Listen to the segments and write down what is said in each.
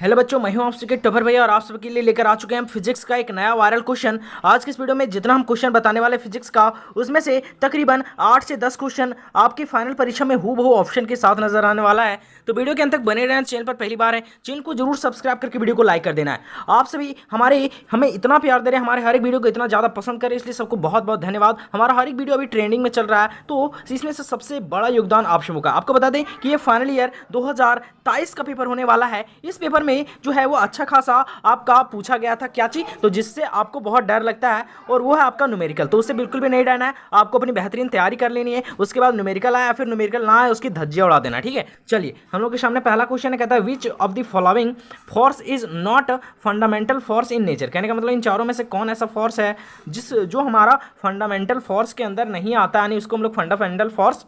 Hello बच्चों, मैं हूं आप सबके टॉपर भैया और आप सबके लिए लेकर आ चुके हैं फिजिक्स का एक नया वायरल क्वेश्चन। आज के इस वीडियो में जितना हम क्वेश्चन बताने वाले फिजिक्स का, उसमें से तकरीबन 8 से 10 क्वेश्चन आपकी फाइनल परीक्षा में हूबहू ऑप्शन के साथ नजर आने वाला है। तो वीडियो के अंत तक बने रहना। चैनल पर पहली बार है, चैनल को जरूर सब्सक्राइब करके वीडियो को लाइक कर देना है। आप सभी हमें इतना प्यार दे रहे हैं, हमारे हर एक वीडियो को इतना ज़्यादा पसंद करें, इसलिए सबको बहुत बहुत धन्यवाद। हमारा हर एक वीडियो अभी ट्रेंडिंग में चल रहा है, तो इसमें से सबसे बड़ा योगदान आप सबों का। आपको बता दें कि ये फाइनल ईयर 2023 का पेपर होने वाला है। इस पेपर में जो है वो अच्छा खासा आपका पूछा गया था क्या चीज, तो जिससे आपको बहुत डर लगता है, और वो है आपका न्यूमेरिकल। तो उससे बिल्कुल भी नहीं डरना है, आपको अपनी बेहतरीन तैयारी कर लेनी है। उसके बाद न्यूमेरिकल आया, फिर न्यूमेरिकल ना आए उसकी धज्जियां उड़ा देना। ठीक है, चलिए हम लोग के सामने पहला क्वेश्चन है, कहता है which of the following force is not fundamental force in nature. कहने का मतलब इन चारों में से कौन ऐसा फोर्स है जो हमारा फंडामेंटल फोर्स के अंदर नहीं आता, यानी उसको हम लोग फंडामेंटल फोर्स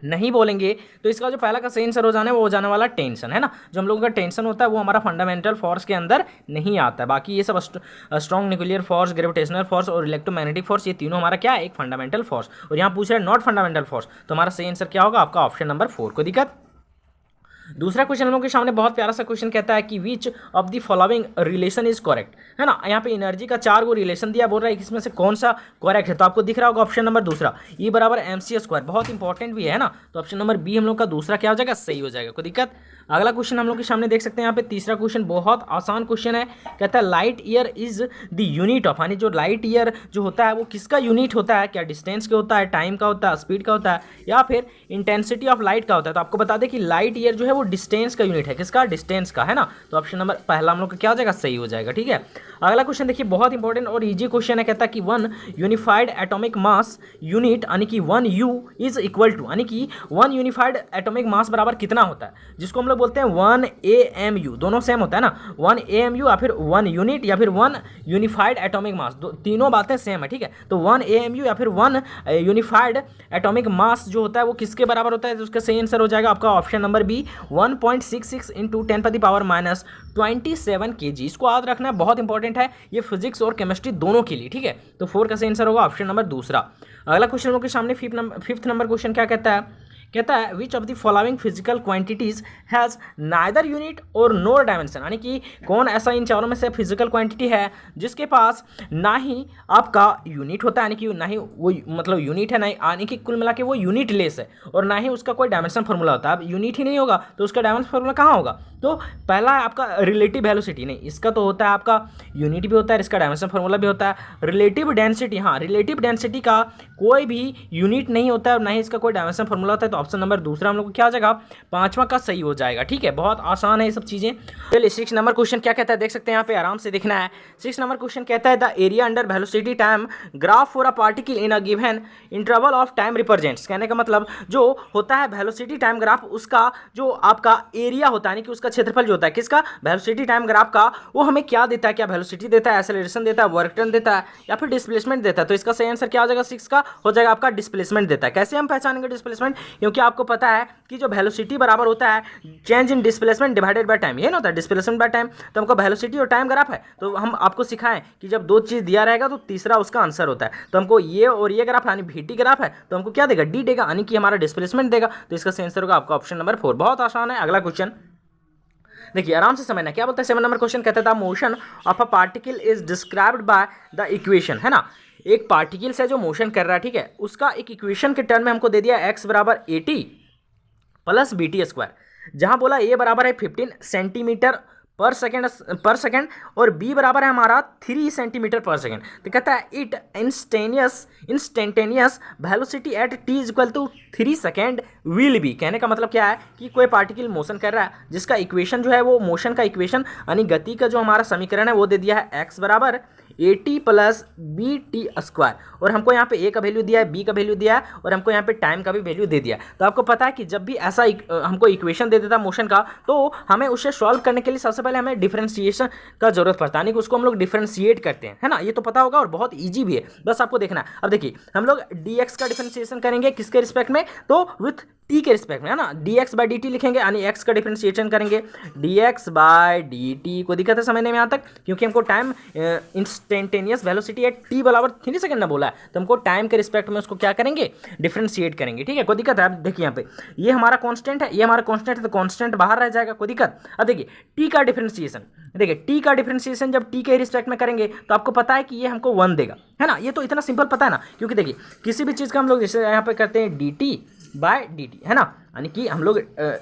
नहीं बोलेंगे। तो इसका जो पहला का सही आंसर हो जाना है वो हो जाने वाला टेंशन, है ना। जो हम लोगों का टेंशन होता है वो हमारा फंडामेंटल फोर्स के अंदर नहीं आता है। बाकी ये सब strong nuclear force, gravitational force और इलेक्ट्रोमैग्नेटिक फोर्स, ये तीनों हमारा क्या है, एक फंडामेंटल फोर्स। और यहाँ पूछ रहा है नॉट फंडामेंटल फोर्स, तो हमारा सही आंसर क्या होगा, आपका ऑप्शन नंबर 4। कोई दिक्कत। दूसरा क्वेश्चन हम लोग के सामने बहुत प्यारा सा क्वेश्चन कहता है कि विच of the following relation is correct, है ना। यहाँ पे एनर्जी का 4 गो रिलेशन दिया, बोल रहा है कि इसमें से कौन सा करेक्ट है। तो आपको दिख रहा होगा ऑप्शन नंबर दूसरा, ई बराबर एम सी स्क्वायर, बहुत इंपॉर्टेंट भी है ना। तो ऑप्शन नंबर बी हम लोग का दूसरा क्या हो जाएगा, सही हो जाएगा। कोई दिक्कत। अगला क्वेश्चन हम लोग के सामने देख सकते हैं, यहाँ पे तीसरा क्वेश्चन बहुत आसान क्वेश्चन है। कहता है light year is the unit of, यानी जो लाइट ईयर जो होता है वो किसका यूनिट होता है, क्या डिस्टेंस का होता है, टाइम का होता है, स्पीड का होता है, या फिर इंटेंसिटी ऑफ लाइट का होता है। तो आपको बता दें कि लाइट ईयर जो है वो डिस्टेंस का यूनिट है, किसका, डिस्टेंस का, है ना। तो ऑप्शन नंबर पहला हम लोग का क्या हो जाएगा, सही हो जाएगा। ठीक है, अगला क्वेश्चन देखिए बहुत इंपॉर्टेंट और इजी क्वेश्चन है। कहता है कि 1 यूनिफाइड एटॉमिक मास यूनिट, यानी कि 1 U इज इक्वल टू, यानी कि 1 यूनिफाइड एटॉमिक मास बराबर कितना होता है, जिसको हम लोग बोलते हैं 1 AMU। दोनों सेम होता है ना, 1 AMU या फिर 1 यूनिट या फिर 1 यूनिफाइड एटॉमिक मास, तीनों बातें सेम है। ठीक है, तो 1 AMU या फिर 1 यूनिफाइड एटॉमिक मास जो होता है वो किसके बराबर होता है, तो उसका सही आंसर हो जाएगा आपका option number B, 1.66 into 10⁻⁻27 kg। इसको याद रखना है, बहुत इंपॉर्टेंट है ये फिजिक्स और केमिस्ट्री दोनों के लिए। ठीक है, तो 4 का सही आंसर होगा ऑप्शन नंबर दूसरा। अगला क्वेश्चन लोग के सामने फिफ्थ नंबर क्वेश्चन क्या कहता है, कहता है which of the following physical quantities has neither unit और नोर डायमेंशन, यानी कि कौन ऐसा इन चारों में से फिजिकल क्वांटिटी है जिसके पास ना ही आपका यूनिट होता है, यानी कि ना ही वो मतलब यूनिट है, ना ही, यानी कि कुल मिला के वो यूनिट लेस है, और ना ही उसका कोई डायमेंशन फॉर्मूला होता है। अब यूनिट ही नहीं होगा तो उसका डायमेंशन फॉर्मूला कहाँ होगा। तो पहला है आपका रिलेटिव वेलोसिटी, नहीं इसका तो होता है आपका यूनिट भी होता है, इसका डायमेंशन फॉर्मूला भी होता है। रिलेटिव डेंसिटी, हाँ रिलेटिव डेंसिटी का कोई भी यूनिट नहीं होता है और ना ही इसका कोई डायमेंशन फॉर्मूला होता है। तो ऑप्शन नंबर दूसरा हम लोग को क्या हो जाएगा, 5वां का सही हो जाएगा। ठीक है, बहुत आसान है ये सब चीजें। चलिए 6 नंबर क्वेश्चन क्या कहता है, देख सकते हैं यहाँ पे, आराम से देखना है। 6 नंबर क्वेश्चन कहता है the area under velocity time graph for a particle in a given interval of time represents. कहने का मतलब जो होता है वेलोसिटी टाइम ग्राफ, उसका जो आपका एरिया होता है, यानी कि उसका क्षेत्रफल जो होता है, किसका, वेलोसिटी टाइम ग्राफ का, वो हमें क्या देता है, क्या वेलोसिटी देता है, एक्सेलरेशन देता है, वर्क डन देता है, या फिर डिस्प्लेसमेंट देता है। तो इसका सही आंसर क्या हो जाएगा, 6 का हो जाएगा आपका डिस्प्लेसमेंट देता है। कैसे हम पहचानेंगे डिस्प्लेसमेंट, क्योंकि आपको पता है कि जो वेलोसिटी बराबर होता है change in displacement divided by time, ये ना होता है डिस्प्लेसमेंट बाय टाइम। तो हमको वेलोसिटी और टाइम ग्राफ है, तो हम आपको सिखाएं कि जब दो चीज दिया रहेगा तो तीसरा उसका आंसर होता है। तो हमको ये और ये ग्राफ यानी VT ग्राफ है, तो हमको क्या देगा, D देगा, यानी कि हमारा डिस्प्लेसमेंट देगा। तो इसका सही आंसर होगा आपका ऑप्शन नंबर 4। बहुत आसान है। अगला क्वेश्चन देखिए आराम से समझना, क्या बोलता है 7 नंबर क्वेश्चन कहता था motion of a particle is described by the equation, है ना। एक पार्टिकल से जो मोशन कर रहा है, ठीक है, उसका एक इक्वेशन के टर्म में हमको दे दिया x बराबर AT प्लस BT स्क्वायर, जहां बोला a बराबर है 15 सेंटीमीटर पर सेकेंड और b बराबर है हमारा 3 सेंटीमीटर पर सेकेंड। तो कहता है it instantaneous velocity at t is equal to 3 second will be. कहने का मतलब क्या है कि कोई पार्टिकल मोशन कर रहा है जिसका इक्वेशन जो है वो मोशन का इक्वेशन यानी गति का जो हमारा समीकरण है वो दे दिया है x बराबर AT प्लस BT स्क्वायर, और हमको यहाँ पे A का वैल्यू दिया है, B का वैल्यू दिया है, और हमको यहाँ पे टाइम का भी वैल्यू दे दिया। तो आपको पता है कि जब भी ऐसा हमको इक्वेशन दे देता है मोशन का, तो हमें उसे सॉल्व करने के लिए सबसे पहले हमें डिफरेंशिएशन का जरूरत पड़ता है, यानी कि उसको हम लोग डिफरेंशिएट करते हैं, है ना। ये तो पता होगा और बहुत ईजी भी है, बस आपको देखना है। अब देखिए हम लोग dx का डिफरेंशिएशन करेंगे किसके रिस्पेक्ट में, तो विथ t के रिस्पेक्ट में, है ना। dx बाई dt लिखेंगे, यानी x का डिफरेंशिएशन करेंगे dx बाई dt। को दिक्कत है समझने में यहाँ तक, क्योंकि हमको time instantaneous velocity at T बराबर 3 सेकंड ना बोला है, तो हमको टाइम के रिस्पेक्ट में उसको क्या करेंगे, डिफरेंशिएट करेंगे। ठीक है, कोई दिक्कत है? अब देखिए यहाँ पे ये हमारा कांस्टेंट है, ये हमारा कांस्टेंट है, तो कांस्टेंट बाहर रह जाएगा, कोई दिक्कत? अब देखिए टी का डिफरेंशिएशन, देखिए टी का डिफरेंशिएशन जब टी के रिस्पेक्ट में करेंगे तो आपको पता है कि ये हमको 1 देगा, है ना। ये तो इतना सिंपल पता है ना, क्योंकि देखिए किसी भी चीज़ का हम लोग जैसे यहाँ पे करते हैं d t by d t, है ना, यानी कि हम लोग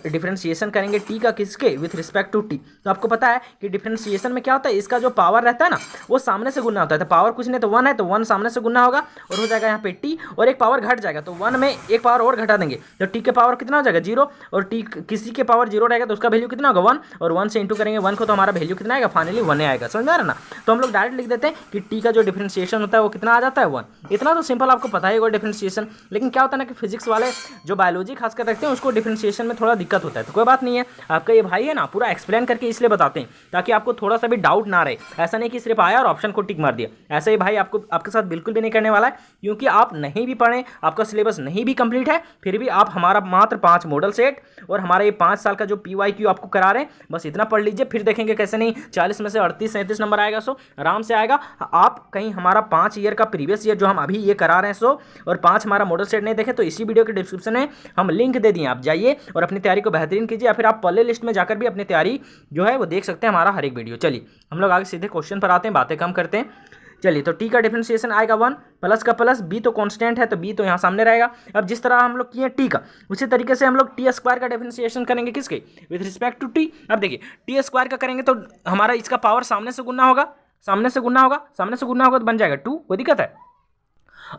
डिफरेंशिएशन करेंगे टी का किसके, विथ रिस्पेक्ट टू टी। तो आपको पता है कि डिफरेंशिएशन में क्या होता है, इसका जो पावर रहता है ना वो सामने से गुना होता है, तो पावर कुछ नहीं तो 1 है, तो 1 सामने से गुना होगा और हो जाएगा यहाँ पे टी, और एक पावर घट जाएगा, तो 1 में एक पावर और घटा देंगे तो टी के पावर कितना हो जाएगा 0, और टी किसी के पावर 0 रहेगा तो उसका वैल्यू कितना होगा 1, और 1 से इंटू करेंगे 1 को तो हमारा वैल्यू कितना आएगा, फाइनली 1 आएगा। समझ में आ रहा ना? तो हम लोग डायरेक्ट लिख देते हैं कि टी का जो डिफरेंशिएशन होता है वो कितना आ जाता है 1। इतना तो सिंपल आपको पता ही होगा डिफरेंशिएशन, लेकिन क्या होता है ना कि फिजिक्स वाले जो बायोलॉजी खासकर रखते हैं उसको डिफरेंशिएशन में थोड़ा दिक्कत होता है, तो कोई बात नहीं है, आपका ये भाई है ना पूरा एक्सप्लेन करके इसलिए बताते हैं ताकि आपको थोड़ा सा भी डाउट ना रहे। ऐसा नहीं कि सिर्फ आया और ऑप्शन को टिक मार दिया, ऐसा ही भाई आपको आपके साथ बिल्कुल भी नहीं करने वाला है, क्योंकि आप नहीं भी पढ़ें, आपका सिलेबस नहीं भी कंप्लीट है, फिर भी आप हमारा मात्र 5 मॉडल सेट और हमारा ये 5 साल का जो PYQ आपको करा रहे हैं, बस इतना पढ़ लीजिए, फिर देखेंगे कैसे नहीं 40 में से 38-37 नंबर आएगा, सो आराम से आएगा। आप कहीं हमारा 5 ईयर का प्रीवियस ईयर जो हम अभी ये करा रहे हैं सो और 5 हमारा मॉडल सेट नहीं देखे तो इसी वीडियो के डिस्क्रिप्शन में हम लिंक दे दिए, आप जाइए और अपनी तैयारी को बेहतरीन कीजिए, या फिर आप प्ले लिस्ट में जाकर भी अपनी तैयारी जो है वो देख सकते हैं हमारा हर एक वीडियो। चलिए हम लोग आगे सीधे क्वेश्चन पर आते हैं, बातें कम करते हैं। चलिए तो टी का डिफरेंशिएशन आएगा 1, प्लस का प्लस, बी तो कांस्टेंट है तो बी तो यहाँ सामने रहेगा। अब जिस तरह हम लोग किए टी का, उसी तरीके से हम लोग टी स्क्वायर का डिफरेंशिएशन करेंगे किसके, विथ रिस्पेक्ट टू टी। अब देखिए टी स्क्वायर का करेंगे तो हमारा इसका पावर सामने से गुना होगा, सामने से गुना होगा, सामने से गुना होगा तो बन जाएगा 2, कोई दिक्कत है?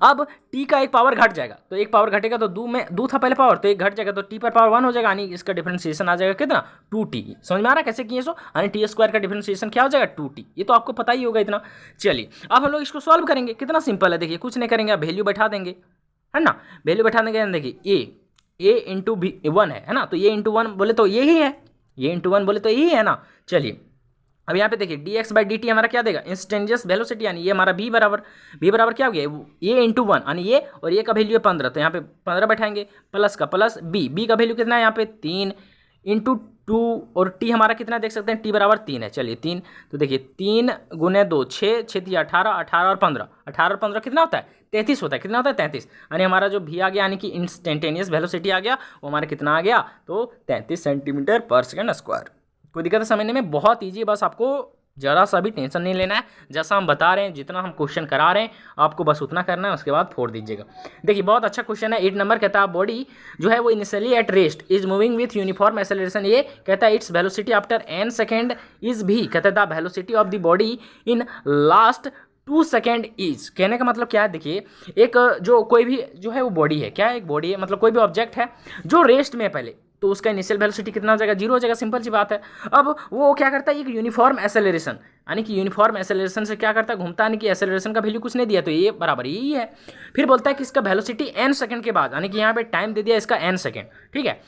अब टी का एक पावर घट जाएगा, तो एक पावर घटेगा तो दो था पहले पावर, तो एक घट जाएगा तो टी पर पावर 1 हो जाएगा, यानी इसका डिफरेंशिएशन आ जाएगा कितना 2t। समझ में आ रहा है कैसे किए सो, यानी टी स्क्वायर का डिफरेंशिएशन क्या हो जाएगा 2t, ये तो आपको पता ही होगा इतना। चलिए अब हम लोग इसको सॉल्व करेंगे, कितना सिंपल है, देखिए कुछ नहीं करेंगे, आप वैल्यू बैठा देंगे, है ना, वैल्यू बैठा देंगे। देखिए ए इंटू बी 1 है ना, तो ये इंटू 1 बोले तो ये ही है, ये इंटू 1 बोले तो यही है ना। चलिए अब यहाँ पे देखिए dx बाई dt हमारा क्या देगा, इंस्टेंटेनियस वेलोसिटी, यानी ये हमारा v बराबर क्या हो गया, ये इंटू 1, यानी ये और ये का वैल्यू है 15, तो यहाँ पे 15 बैठाएंगे, प्लस का प्लस b का वैल्यू कितना है यहाँ पे 3 इंटू 2, और t हमारा कितना देख सकते हैं, t बराबर 3 है। चलिए 3, तो देखिए 3 गुने 2 6, 6 18, 18 और 15, 18 और 15 कितना होता है 33 होता है, कितना होता है 33, यानी हमारा जो v आ गया यानी कि इंस्टेंटेनियस वेलोसिटी आ गया, वो हमारा कितना आ गया, तो 33 सेंटीमीटर पर सेकेंड स्क्वायर। कोई दिक्कत है समझने में, बहुत ईजी, बस आपको जरा सा भी टेंशन नहीं लेना है, जैसा हम बता रहे हैं जितना हम क्वेश्चन करा रहे हैं आपको बस उतना करना है, उसके बाद फोड़ दीजिएगा। देखिए बहुत अच्छा क्वेश्चन है, 8 नंबर कहता है बॉडी जो है वो initially at rest is moving with uniform acceleration, ये कहता है its velocity after n second is भी, कहता है the velocity of the body in last 2 second is. कहने का मतलब क्या है, देखिए एक जो कोई भी जो है वो बॉडी है, क्या है एक बॉडी है, मतलब कोई भी ऑब्जेक्ट है जो रेस्ट में है पहले, तो उसका इनिशियल वेलोसिटी कितना हो जाएगा 0 हो जाएगा, सिंपल सी बात है। अब वो क्या करता है, एक यूनिफॉर्म एक्सेलरेशन, यानी कि यूनिफॉर्म एक्सेलरेशन से क्या करता है, घूमता है, यानी कि एक्सेलरेशन का वैल्यू कुछ नहीं दिया तो ये बराबर यही है। फिर बोलता है कि इसका वेलोसिटी n सेकंड के बाद, यानी कि यहाँ पे टाइम दे दिया इसका n सेकंड, ठीक है,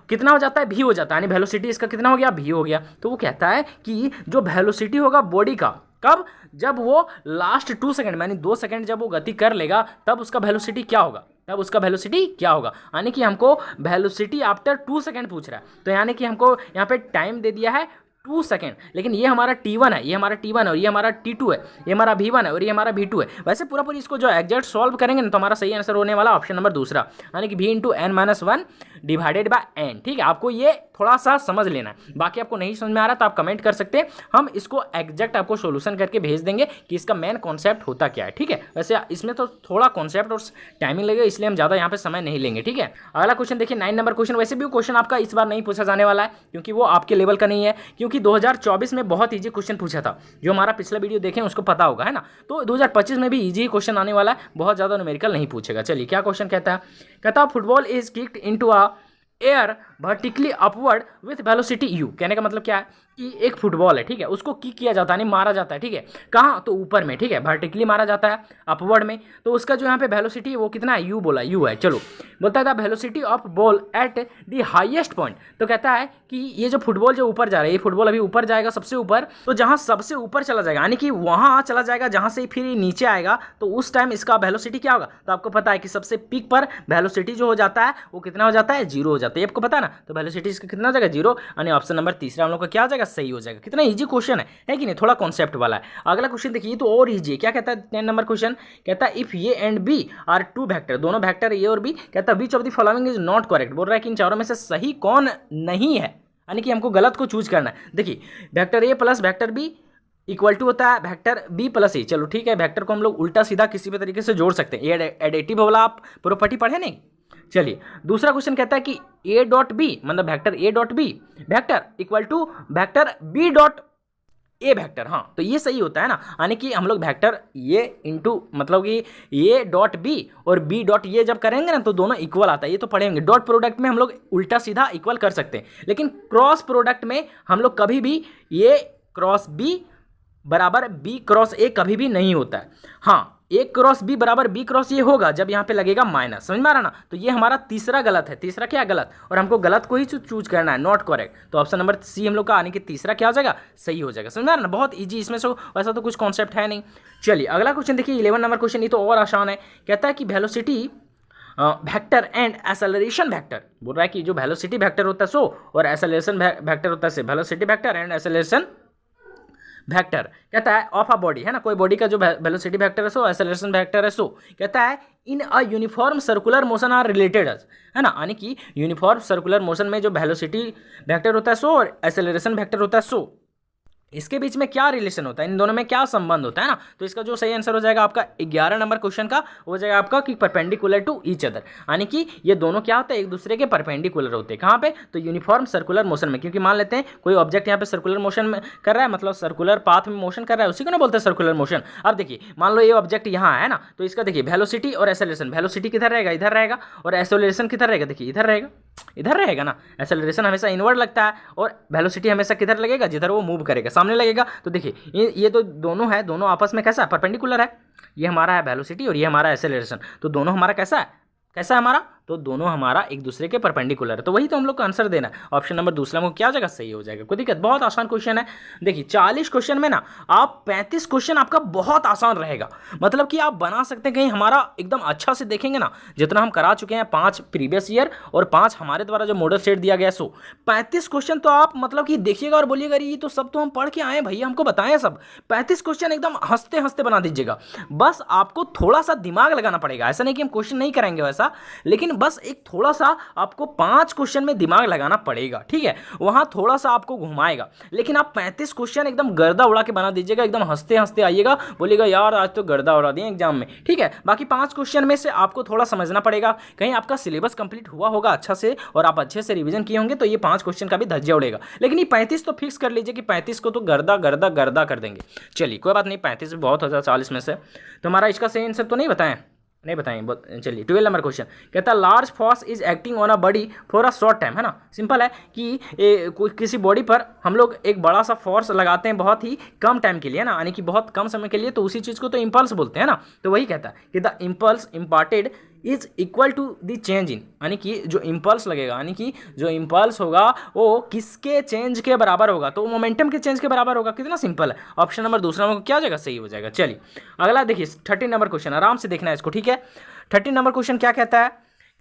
कितना हो जाता है v हो जाता है, यानी वेलोसिटी इसका कितना हो गया v हो गया। तो वो कहता है कि जो वेलोसिटी होगा बॉडी का कब, जब वो लास्ट 2 सेकंड यानी 2 सेकंड जब वो गति कर लेगा तब उसका वेलोसिटी क्या होगा, तब उसका वेलोसिटी क्या होगा, यानी कि हमको वेलोसिटी आफ्टर 2 सेकंड पूछ रहा है, तो यानी कि हमको यहाँ पे टाइम दे दिया है 2 सेकेंड, लेकिन ये हमारा T1 है, ये हमारा T1 है और ये हमारा T2 है, ये हमारा V1 है और ये हमारा V2 है। वैसे पूरा इसको जो एग्जैक्ट सॉल्व करेंगे ना तो हमारा सही आंसर होने वाला ऑप्शन नंबर दूसरा, यानी कि V into n-1 divided by n। ठीक है, आपको ये थोड़ा सा समझ लेना है, बाकी आपको नहीं समझ में आ रहा तो आप कमेंट कर सकते हैं, हम इसको एग्जैक्ट आपको सोल्यूशन करके भेज देंगे कि इसका मेन कॉन्सेप्ट होता क्या है। ठीक है, वैसे इसमें तो थोड़ा कॉन्सेप्ट और टाइमिंग लगेगा, इसलिए हम ज़्यादा यहाँ पे समय नहीं लेंगे। ठीक है, अगला क्वेश्चन देखिए 9 नंबर क्वेश्चन। वैसे भी क्वेश्चन आपका इस बार नहीं पूछा जाने वाला है क्योंकि वो आपके लेवल का नहीं है, क्योंकि 2024 में बहुत ईजी क्वेश्चन पूछा था, जो हमारा पिछला वीडियो देखें उसको पता होगा, है ना। तो 2025 में भी ईजी क्वेश्चन आने वाला है, बहुत ज़्यादा न्यूमेरिकल नहीं पूछेगा। चलिए क्या क्वेश्चन कहता है, कहता football is kicked into a air vertically upward with velocity u। कहने का मतलब क्या है कि एक फुटबॉल है, ठीक है, उसको किक किया जाता है, नहीं मारा जाता है, ठीक है, कहाँ तो ऊपर में, ठीक है, वर्टिकली मारा जाता है अपवर्ड में, तो उसका जो यहाँ पे वेलोसिटी है वो कितना है, u बोला, u है। चलो बोलता था velocity of ball at the highest point, तो कहता है कि ये जो फुटबॉल जो ऊपर जा रहा है, ये फुटबॉल अभी ऊपर जाएगा सबसे ऊपर, तो जहाँ सबसे ऊपर चला जाएगा यानी कि वहाँ चला जाएगा जहाँ से फिर नीचे आएगा, तो उस टाइम इसका वेलोसिटी क्या होगा, तो आपको पता है कि सबसे पीक पर वेलोसिटी जो हो जाता है वो कितना हो जाता है, 0 हो जाता है, आपको पता है ना। तो वेलोसिटी इसका कितना हो जाएगा 0, यानी ऑप्शन नंबर तीसरा हम लोग का क्या हो जाएगा जाएगा? सही हो जाएगा। कितना ईजी क्वेश्चन है कि नहीं? थोड़ा कॉन्सेप्ट वाला है। अगला क्वेश्चन देखिए, तो और ईजी है। क्या कहता है 10 नंबर क्वेश्चन? कहता है if A and B are two vector, दोनों वेक्टर ए और बी, कहता है which of the following is not correct, बोल रहा है कि इन चारों में से सही कौन नहीं है, यानी कि हमको गलत को चूज करना है। देखिए vector A plus vector B equal to होता है वेक्टर बी प्लस ए। चलो ठीक है, वेक्टर को हम लोग उल्टा सीधा किसी भी तरीके से जोड़ सकते हैं। ये एडिटिव वाला आप प्रॉपर्टी पढ़े नहीं? चलिए दूसरा क्वेश्चन कहता है कि ए डॉट बी मतलब vector A dot B vector equal to vector B dot A vector. हाँ, तो ये सही होता है ना, यानी कि हम लोग वेक्टर ये इंटू मतलब कि ए डॉट बी और बी डॉट ये जब करेंगे ना तो दोनों इक्वल आता है, ये तो पढ़ेंगे। डॉट प्रोडक्ट में हम लोग उल्टा सीधा इक्वल कर सकते हैं, लेकिन क्रॉस प्रोडक्ट में हम लोग कभी भी ए क्रॉस बी बराबर बी क्रॉस ए कभी भी नहीं होता है। हाँ, ए क्रॉस बी बराबर बी क्रॉस ए होगा जब यहाँ पे लगेगा माइनस, समझ में आ रहा ना? तो ये हमारा तीसरा गलत है। तीसरा क्या गलत? और हमको गलत को ही चूज करना है, नॉट करेक्ट। तो ऑप्शन नंबर सी हम लोग का, आने के तीसरा क्या हो जाएगा? सही हो जाएगा। समझ में आ रहा ना? बहुत ईजी, इसमें से वैसा तो कुछ कॉन्सेप्ट है नहीं। चलिए अगला क्वेश्चन देखिए 11 नंबर क्वेश्चन, ये तो और आसान है। कहता है कि velocity vector and acceleration vector, बोल रहा है कि जो वेलोसिटी वेक्टर होता है सो और एक्सेलरेशन वेक्टर होता है, velocity vector and acceleration vector कहता है ऑफ अ बॉडी, है ना, कोई बॉडी का जो वेलोसिटी वेक्टर है सो एक्सेलरेशन वेक्टर है सो, कहता है in a uniform circular motion are related, है ना, यानी कि यूनिफॉर्म सर्कुलर मोशन में जो वेलोसिटी वेक्टर होता है सो और एक्सेलरेशन वेक्टर होता है सो, इसके बीच में क्या रिलेशन होता है, इन दोनों में क्या संबंध होता है ना? तो इसका जो सही आंसर हो जाएगा आपका 11 नंबर क्वेश्चन का हो जाएगा आपका कि परपेंडिकुलर टू ईच अदर, यानी कि ये दोनों क्या होते हैं? एक दूसरे के परपेंडिकुलर होते हैं। कहाँ पे? तो यूनिफॉर्म सर्कुलर मोशन में, क्योंकि मान लेते हैं कोई ऑब्जेक्ट यहाँ पे सर्कुलर मोशन में कर रहा है, मतलब सर्कुलर पाथ में मोशन कर रहा है, उसी को ना बोलते हैं सर्कुलर मोशन। अब देखिए मान लो ये ऑब्जेक्ट यहाँ है ना, तो इसका देखिए वेलोसिटी और एक्सेलरेशन, वेलोसिटी किधर रहेगा? इधर रहेगा, और एक्सेलरेशन किधर रहेगा? देखिए इधर रहेगा, इधर रहेगा ना। एक्सेलरेशन हमेशा इनवर्ड लगता है और वेलोसिटी हमेशा किधर लगेगा? जिधर वो मूव करेगा, सामने लगेगा। तो देखिए ये तो दोनों है, दोनों आपस में कैसा है? परपेंडिकुलर है। ये हमारा है वेलोसिटी और ये हमारा एक्सेलरेशन, तो दोनों हमारा कैसा है? कैसा है हमारा? तो दोनों हमारा एक दूसरे के परपेंडिकुलर है। तो वही तो हम लोग का आंसर देना है। ऑप्शन नंबर दूसरा में क्या हो जाएगा? सही हो जाएगा। कोई दिक्कत? बहुत आसान क्वेश्चन है। देखिए 40 क्वेश्चन में ना आप 35 क्वेश्चन आपका बहुत आसान रहेगा, मतलब कि आप बना सकते हैं। कहीं हमारा एकदम अच्छा से देखेंगे ना, जितना हम करा चुके हैं 5 प्रीवियस ईयर और 5 हमारे द्वारा जो मॉडल सेट दिया गया सो 35 क्वेश्चन तो आप मतलब कि देखिएगा और बोलिएगा ये तो सब तो हम पढ़ के आए भैया, हमको बताएं सब। 35 क्वेश्चन एकदम हंसते हंसते बना दीजिएगा। बस आपको थोड़ा सा दिमाग लगाना पड़ेगा। ऐसा नहीं कि हम क्वेश्चन नहीं कराएंगे वैसा, लेकिन बस एक थोड़ा सा आपको 5 क्वेश्चन में दिमाग लगाना पड़ेगा, ठीक है? वहां थोड़ा सा आपको घुमाएगा, लेकिन आप 35 क्वेश्चन एकदम गर्दा उड़ा के बना दीजिएगा, एकदम हंसते हंसते आइएगा, बोलिएगा यार आज तो गर्दा उड़ा दिए एग्जाम में, ठीक है? बाकी 5 क्वेश्चन में से आपको थोड़ा समझना पड़ेगा। कहीं आपका सिलेबस कंप्लीट हुआ होगा अच्छा से और आप अच्छे से रिवीजन किए होंगे तो ये 5 क्वेश्चन का भी धज्जिया उड़ेगा, लेकिन ये 35 तो फिक्स कर लीजिए कि 35 को तो गर्दा गर्दा गर्दा कर देंगे। चलिए कोई बात नहीं, 35 भी बहुत हो जाए 40 में से। तो हमारा इसका सही आंसर तो नहीं बताएं। चलिए 12 नंबर क्वेश्चन कहता है large force is acting on a body for a short time, है ना? सिंपल है कि किसी बॉडी पर हम लोग एक बड़ा सा फोर्स लगाते हैं बहुत ही कम टाइम के लिए ना, यानी कि बहुत कम समय के लिए, तो उसी चीज़ को तो इम्पल्स बोलते हैं ना। तो वही कहता है कि the impulse imparted is equal to the change in, यानी कि जो इम्पल्स लगेगा, यानी कि जो इम्पल्स होगा वो किसके चेंज के बराबर होगा? तो मोमेंटम के चेंज के बराबर होगा। कितना सिंपल है। ऑप्शन नंबर दूसरा में क्या हो जाएगा? सही हो जाएगा। चलिए अगला देखिए 13 नंबर क्वेश्चन, आराम से देखना है इसको, ठीक है? 13 नंबर क्वेश्चन क्या कहता है?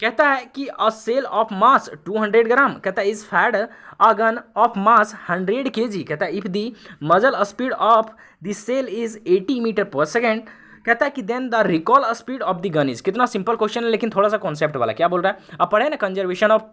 कहता है कि अ सेल ऑफ मास 200 ग्राम, कहता है is fed a gun of mass 100 kg, कहता है if the muzzle speed of the shell is 80 metre पर सेकेंड, कहता है कि then the recoil speed of the gun is. कितना सिंपल क्वेश्चन है, लेकिन थोड़ा सा कॉन्सेप्ट वाला। क्या बोल रहा है? अब पढ़े ना कंजर्वेशन ऑफ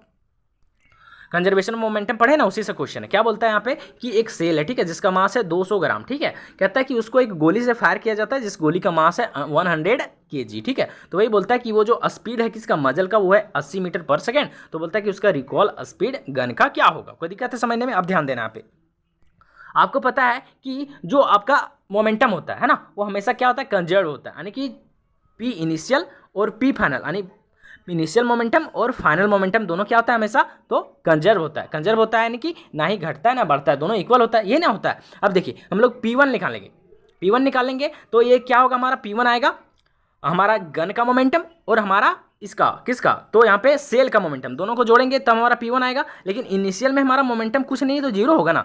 मोमेंटम पढ़े ना, उसी से क्वेश्चन है। क्या बोलता है यहाँ पे कि एक सेल है, ठीक है, जिसका मास है 200 ग्राम, ठीक है? कहता है कि उसको एक गोली से फायर किया जाता है जिस गोली का मास है 100 kg, ठीक है? तो वही बोलता है कि वो जो स्पीड है किसका? मजल का, वो है 80 मीटर पर सेकेंड। तो बोलता है कि उसका रिकॉल स्पीड गन का क्या होगा? कोई दिक्कत है समझने में? अब ध्यान देना यहाँ पे। आपको पता है कि जो आपका मोमेंटम होता है ना, वो हमेशा क्या होता है? कंजर्व होता है, यानी कि पी इनिशियल और पी फाइनल, यानी इनिशियल मोमेंटम और फाइनल मोमेंटम दोनों क्या होता है? हमेशा तो कंजर्व होता है। कंजर्व होता है यानी कि ना ही घटता है ना बढ़ता है, दोनों इक्वल होता है। ये ना होता है। अब देखिए हम लोग P1 निकालेंगे तो ये क्या होगा? हमारा P1 आएगा हमारा गन का मोमेंटम और हमारा इसका किसका? तो यहाँ पे सेल का मोमेंटम, दोनों को जोड़ेंगे तब हमारा P1 आएगा। लेकिन इनिशियल में हमारा मोमेंटम कुछ नहीं तो जीरो होगा ना,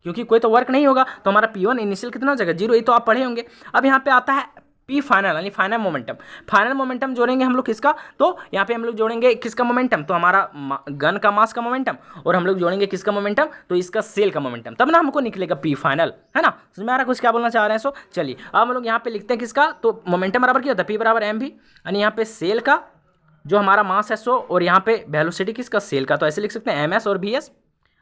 क्योंकि कोई तो वर्क नहीं होगा, तो हमारा P1 इनिशियल कितना हो जाएगा? जीरो। ये तो आप पढ़े होंगे। अब यहाँ पे आता है पी फाइनल यानी फाइनल मोमेंटम। फाइनल मोमेंटम जोड़ेंगे हम लोग किसका, तो यहाँ पे हम लोग जोड़ेंगे किसका मोमेंटम, तो हमारा गन का मास का मोमेंटम, और हम लोग जोड़ेंगे किसका मोमेंटम, तो इसका सेल का मोमेंटम, तब ना हमको निकलेगा पी फाइनल, है ना। समझ में आ रहा है कुछ क्या बोलना चाह रहे हैं। सो चलिए अब हम लोग यहाँ पे लिखते हैं किसका, तो मोमेंटम बराबर क्या होता है, पी बराबर एम भी, यानी यहाँ पे सेल का जो हमारा मास है सो, और यहाँ पे वेलोसिटी किसका, सेल का, तो ऐसे लिख सकते हैं एम एस और बी एस,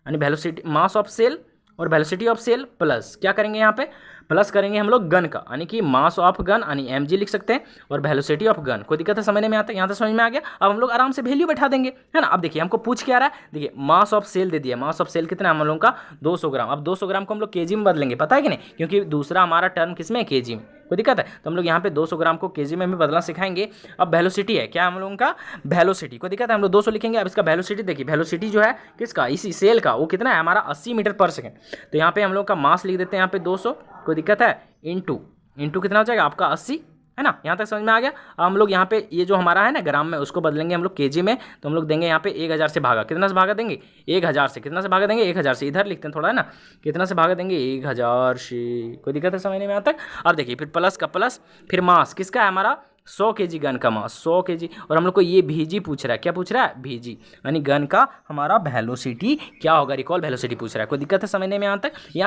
यानी वेलोसिटी मास ऑफ सेल और वेलोसिटी ऑफ सेल प्लस क्या करेंगे यहाँ पे, प्लस करेंगे हम लोग गन का, यानी कि मास ऑफ गन यानी एम जी लिख सकते हैं, और वेलोसिटी ऑफ गन। कोई दिक्कत है समझने में आता है, यहाँ तक समझ में आ गया। अब हम लोग आराम से वैल्यू बैठा देंगे, है ना। अब देखिए हमको पूछ क्या रहा है, देखिए मास ऑफ सेल दे दिया, मास ऑफ सेल कितना हम लोगों का 200 ग्राम। अब 200 ग्राम को हम लोग केजी में बदलेंगे, पता है कि नहीं, क्योंकि दूसरा हमारा टर्म किसमें है, केजी में। कोई दिक्कत है, तो हम लोग यहाँ पे 200 ग्राम को केजी में भी बदलना सिखाएंगे। अब वेलोसिटी है क्या हम लोगों का, वेलोसिटी, कोई दिक्कत है, हम लोग 200 लिखेंगे। अब इसका वेलोसिटी देखिए, वेलोसिटी जो है किसका, इसी सेल का, वो कितना है हमारा 80 मीटर पर सेकंड। तो यहाँ पे हम लोग का मास लिख देते हैं यहाँ पे 200, कोई दिक्कत है, इंटू कितना हो जाएगा आपका 80, है ना। यहाँ तक समझ में आ गया। अब हम लोग यहाँ पे ये जो हमारा है ना ग्राम में, उसको बदलेंगे हम लोग केजी में, तो हम लोग देंगे यहाँ पे 1000 से भागा, कितना से भागा देंगे 1000 से, कितना से भागा देंगे 1000 से, इधर लिखते हैं थोड़ा, है ना, कितना से भागा देंगे 1000 से। कोई दिक्कत है समझने में आता है। अब देखिए फिर प्लस का प्लस, फिर मास किसका है हमारा 100 केजी गन का मास 100 केजी, और हम लोग को ये भीजी पूछ रहा है, क्या पूछ रहा है, भीजी, यानी गन का हमारा वेलोसिटी क्या होगा, रिकॉल वेलोसिटी पूछ रहा है। कोई दिक्कत है समझने में यहाँ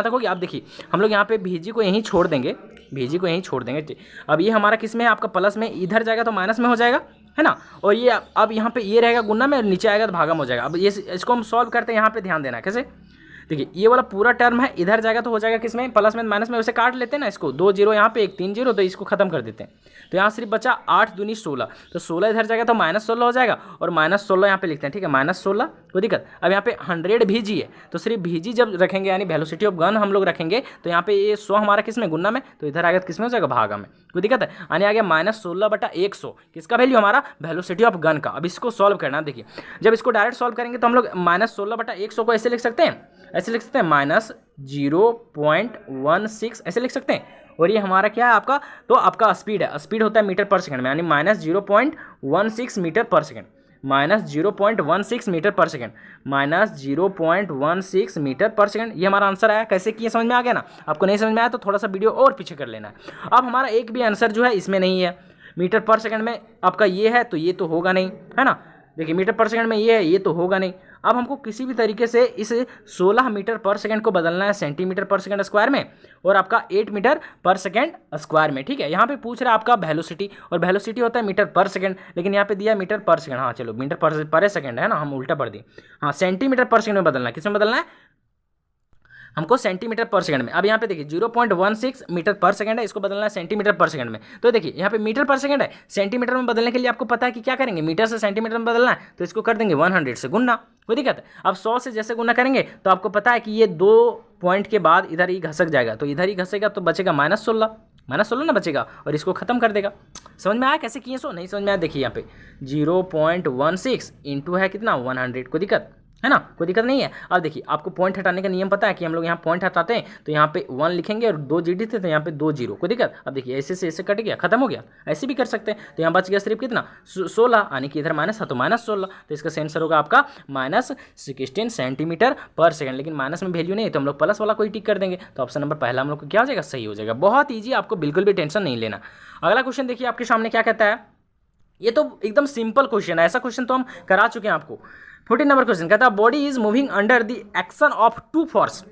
तक होगी। आप देखिए हम लोग यहाँ पे भीजी को यहीं छोड़ देंगे, भीजी को यहीं छोड़ देंगे। अब ये हमारा किस में है आपका प्लस में, इधर जाएगा तो माइनस में हो जाएगा, है ना, और ये अब यहाँ पे ये रहेगा गुना में, नीचे आएगा तो भागा में हो जाएगा। अब ये इसको हम सॉल्व करते हैं, यहाँ पे ध्यान देना कैसे, देखिए ये वाला पूरा टर्म है, इधर जाएगा तो हो जाएगा किसमें, प्लस में माइनस में, वैसे काट लेते हैं ना इसको, 2 जीरो यहाँ पे 1 3 जीरो, तो इसको खत्म कर देते हैं। तो यहाँ सिर्फ बचा 8 दूनी 16, तो 16 इधर जाएगा तो -16 हो जाएगा, और -16 यहाँ पे लिखते हैं, ठीक है, -16, कोई दिक्कत। अब यहाँ पे 100 भीजी है, तो सिर्फ भीजी जब रखेंगे यानी वेलोसिटी ऑफ गन हम लोग रखेंगे, तो यहाँ पे ये 100 हमारा किस में, गुना में, तो इधर आएगा किस में हो जाएगा, भागा में। कोई दिक्कत है, यानी आ गया -16/100 किसका वैल्यू हमारा वेलोसिटी ऑफ गन का। अब इसको सॉल्व करना, देखिए जब इसको डायरेक्ट सॉल्व करेंगे तो हम लोग -16/100 को ऐसे लिख सकते हैं, ऐसे लिख सकते हैं -0.16 ऐसे लिख सकते हैं। और ये हमारा क्या है आपका, तो आपका स्पीड है, स्पीड होता है मीटर पर सेकंड में, यानी -0.16 मीटर पर सेकंड, -0.16 मीटर पर सेकंड, -0.16 मीटर पर सेकंड। ये हमारा आंसर आया। कैसे किए समझ में आ गया ना। आपको नहीं समझ में आया तो थोड़ा सा वीडियो और पीछे कर लेना है। अब हमारा एक भी आंसर जो है इसमें नहीं है, मीटर पर सेकंड में आपका ये है, तो ये तो होगा नहीं, है ना। देखिए मीटर पर सेकंड में ये है, ये तो होगा नहीं। अब हमको किसी भी तरीके से इस 16 मीटर पर सेकंड को बदलना है सेंटीमीटर पर सेकंड स्क्वायर में, और आपका 8 मीटर पर सेकंड स्क्वायर में, ठीक है। यहाँ पे पूछ रहा है आपका वेलोसिटी, और वेलोसिटी होता है मीटर पर सेकंड, लेकिन यहाँ पे दिया मीटर पर सेकंड। हाँ चलो मीटर पर सेकंड है ना, हम उल्टा पढ़ दिए। हाँ सेंटीमीटर पर सेकंड में बदलना है, किस में बदलना है हमको, सेंटीमीटर पर सेकंड में। अब यहाँ पे देखिए 0.16 मीटर पर सेकंड है, इसको बदलना है सेंटीमीटर पर सेकंड में। तो देखिए यहाँ पे मीटर पर सेकंड है, सेंटीमीटर में बदलने के लिए आपको पता है कि क्या करेंगे, मीटर से सेंटीमीटर में बदलना है, तो इसको कर देंगे 100 से गुना। कोई दिक्कत है। अब 100 से जैसे गुना करेंगे तो आपको पता है कि ये 2 पॉइंट के बाद इधर ही घसक जाएगा, तो इधर ही घसेगा तो बचेगा -16 ना बचेगा, और इसको खत्म कर देगा। समझ में आया कैसे किए, सो नहीं समझ में आया, देखिए यहाँ पे 0.16 इंटू है कितना 100, कोई दिक्कत है ना, कोई दिक्कत नहीं है। अब देखिए आपको पॉइंट हटाने का नियम पता है कि हम लोग यहाँ पॉइंट हटाते हैं तो यहाँ पे 1 लिखेंगे और 2 जीडी थे तो यहाँ पे 2 जीरो, कोई दिक्कत। अब देखिए ऐसे से ऐसे कट गया, खत्म हो गया, ऐसे भी कर सकते हैं। तो यहाँ बच गया सिर्फ कितना 16, यानी कि इधर माइनस था तो -16, तो इसका आंसर होगा आपका -16 सेंटीमीटर पर सेकंड। लेकिन माइनस में वैल्यू नहीं है तो हम लोग प्लस वाला कोई टिक कर देंगे, तो ऑप्शन नंबर पहला हम लोग को क्या हो जाएगा, सही हो जाएगा। बहुत ईजी, आपको बिल्कुल भी टेंशन नहीं लेना। अगला क्वेश्चन देखिए आपके सामने क्या कहता है, ये तो एकदम सिंपल क्वेश्चन है, ऐसा क्वेश्चन तो हम करा चुके हैं आपको। 14 नंबर क्वेश्चन कहता है body is moving under the action of 2 force.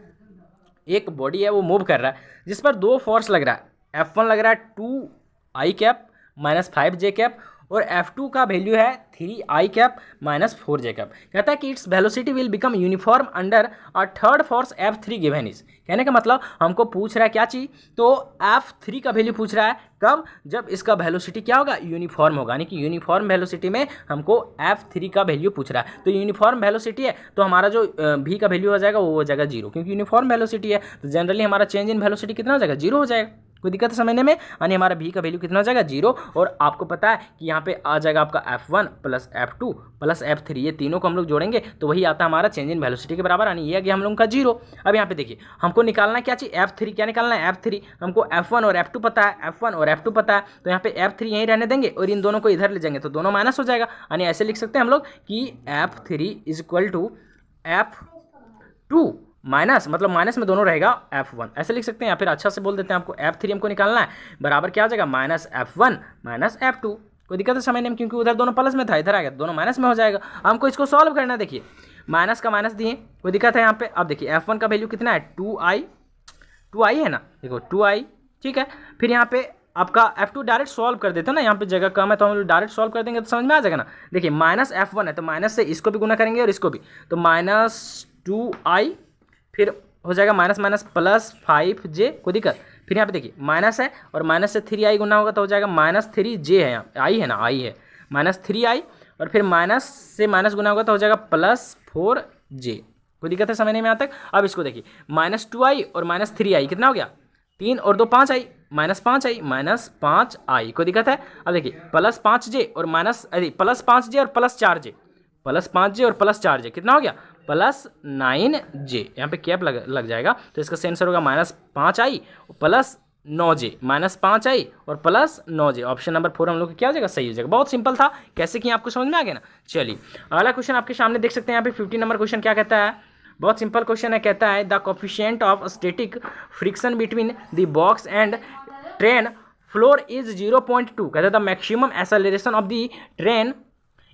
एक बॉडी है वो मूव कर रहा है जिस पर 2 फोर्स लग रहा है, F1 लग रहा है 2i कैप -5j कैप, और F2 का वैल्यू है 3i कैप -4j कैप। कहता है कि its velocity will become uniform under a third force F3 given is. कहने का मतलब हमको पूछ रहा है क्या चीज़, तो F3 का वैल्यू पूछ रहा है कब, जब इसका वेलोसिटी क्या होगा, यूनिफॉर्म होगा, यानी कि यूनिफॉर्म वेलोसिटी में हमको F3 का वैल्यू पूछ रहा है। तो यूनिफॉर्म वेलोसिटी है तो हमारा जो V का वैल्यू हो जाएगा वो हो जाएगा 0, क्योंकि यूनिफॉर्म वेलोसिटी है तो जनरली हमारा चेंज इन वेलोसिटी कितना हो जाएगा, 0 हो जाएगा। कोई दिक्कत है समझने में, यानी हमारा V का वैल्यू कितना हो जाएगा 0, और आपको पता है कि यहाँ पे आ जाएगा आपका F1 + F2 + F3, ये तीनों को हम लोग जोड़ेंगे तो वही आता है हमारा चेंज इन वेलोसिटी के बराबर, यानी ये आ गया हम लोगों का 0। अब यहाँ पे देखिए हमको निकालना क्या चाहिए, F3, क्या निकालना है F3, हमको F1 और F2 पता है, F1 और F2 पता है, तो यहाँ पे F3 यहीं रहने देंगे और इन दोनों को इधर ले जाएंगे तो दोनों माइनस हो जाएगा, यानी ऐसे लिख सकते हैं हम लोग कि F3 = F2 माइनस मतलब माइनस में दोनों रहेगा F1 ऐसे लिख सकते हैं, या फिर अच्छा से बोल देते हैं आपको F3 हमको निकालना है, बराबर क्या आ जाएगा माइनस F1 माइनस F2। कोई दिक्कत है समझने में, क्योंकि उधर दोनों प्लस में था, इधर आ गया दोनों माइनस में हो जाएगा। हमको इसको सॉल्व करना है। देखिए माइनस का माइनस दिए, कोई दिक्कत है यहाँ पे। अब देखिए F1 का वैल्यू कितना है 2i है ना, देखो 2i, ठीक है। फिर यहाँ पे आपका F2 डायरेक्ट सॉल्व कर देते हैं ना, यहाँ पे जगह कम है तो हम लोग डायरेक्ट सॉल्व कर देंगे तो समझ में आ जाएगा ना। देखिए माइनस F1 है तो माइनस से इसको भी गुना करेंगे और इसको भी, तो माइनस 2i, फिर हो जाएगा माइनस माइनस प्लस 5j, कोई दिक्कत। फिर यहाँ पे देखिए माइनस है और माइनस से 3i गुना होगा तो हो जाएगा माइनस 3j है, यहाँ आई है ना, आई है माइनस 3i, और फिर माइनस से माइनस गुना होगा तो हो जाएगा प्लस 4j। कोई दिक्कत है समझने में यहाँ तक। अब इसको देखिए माइनस 2i और माइनस 3i कितना हो गया, 3 और 2 5i, minus 5i minus 5i। कोई दिक्कत है। अब देखिए प्लस 5j और माइनस प्लस 5j और प्लस 4j, प्लस 5j और प्लस 4j कितना हो गया प्लस 9j। यहाँ पे कैप लग जाएगा तो इसका सही आंसर होगा minus 5i plus 9j, minus 5i और प्लस 9j। ऑप्शन नंबर 4 हम लोग क्या हो जाएगा, सही हो जाएगा। बहुत सिंपल था, कैसे कि आपको समझ में आ गया ना। चलिए अगला क्वेश्चन आपके सामने देख सकते हैं, यहाँ पे 15 नंबर क्वेश्चन क्या कहता है, बहुत सिंपल क्वेश्चन है। कहता है the coefficient of static friction between the box and train floor is 0.2। कहता है the maximum acceleration of the train